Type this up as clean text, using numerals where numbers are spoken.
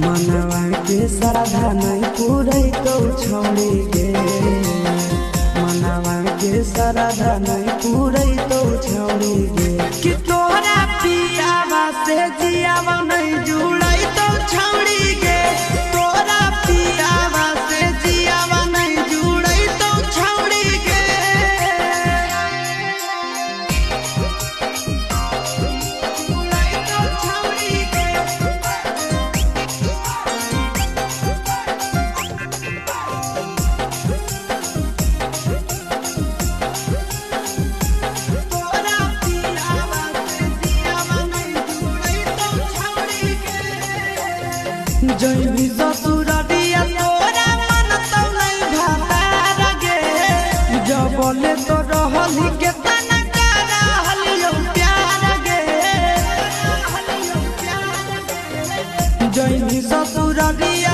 मनवा के श्रद्धा नहीं पूरे तो छोड़ी गे, मनवा के श्रद्धा नहीं पूरे तो छोड़ी गे। कि तोरा पियावा से जियावा नहीं जुड़ई तो छोड़ी गे, तोरा पियावा से जियावा नहीं जुड़ई तो छोड़ी गे। जय भी ससुररिया तोरा मन तो नहीं भातार गे, जब बोले तो रहली के तना रहलियो प्यार गे। जय भी ससुररिया